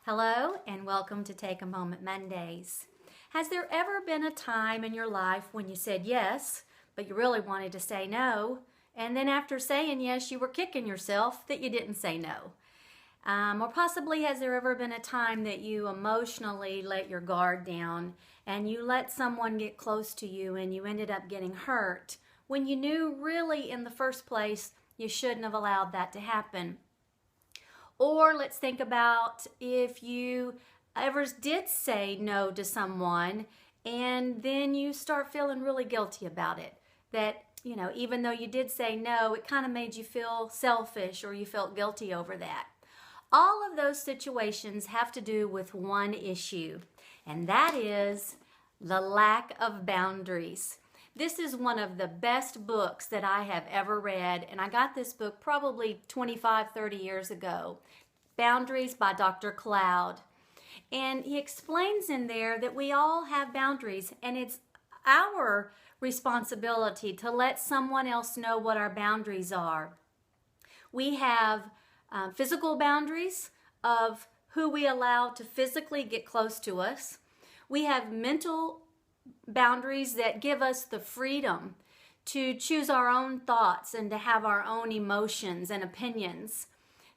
Hello and welcome to Take a Moment Mondays. Has there ever been a time in your life when you said yes, but you really wanted to say no, and then after saying yes, you were kicking yourself that you didn't say no? Or possibly has there ever been a time that you emotionally let your guard down and you let someone get close to you and you ended up getting hurt when you knew really in the first place you shouldn't have allowed that to happen? Or let's think about if you ever did say no to someone and then you start feeling really guilty about it. That, even though you did say no, it kind of made you feel selfish or you felt guilty over that. All of those situations have to do with one issue, and that is the lack of boundaries. This is one of the best books that I have ever read, and I got this book probably 25, 30 years ago. Boundaries by Dr. Cloud. And he explains in there that we all have boundaries, and it's our responsibility to let someone else know what our boundaries are. We have physical boundaries of who we allow to physically get close to us. We have mental boundaries that give us the freedom to choose our own thoughts and to have our own emotions and opinions.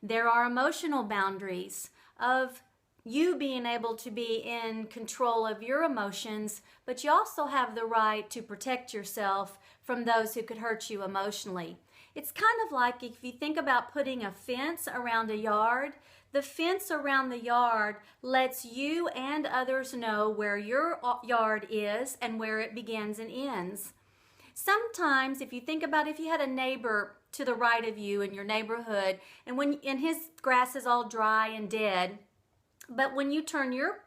There are emotional boundaries of you being able to be in control of your emotions, but you also have the right to protect yourself from those who could hurt you emotionally. It's kind of like if you think about putting a fence around a yard. The fence around the yard lets you and others know where your yard is and where it begins and ends. Sometimes, if you think about if you had a neighbor to the right of you in your neighborhood, and his grass is all dry and dead, but when you turn your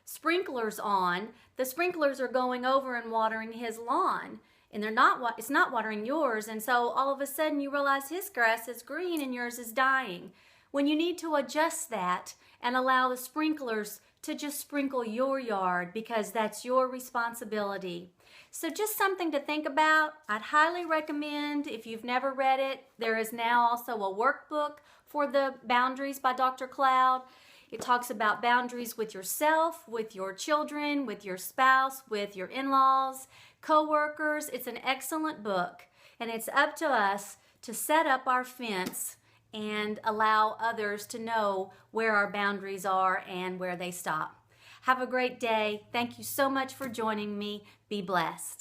sprinklers on, the sprinklers are going over and watering his lawn, and it's not watering yours, and so all of a sudden you realize his grass is green and yours is dying. When you need to adjust that and allow the sprinklers to just sprinkle your yard because that's your responsibility. So just something to think about. I'd highly recommend, if you've never read it, there is now also a workbook for the Boundaries by Dr. Cloud. It talks about boundaries with yourself, with your children, with your spouse, with your in-laws, co-workers. It's an excellent book, and it's up to us to set up our fence and allow others to know where our boundaries are and where they stop. Have a great day. Thank you so much for joining me. Be blessed.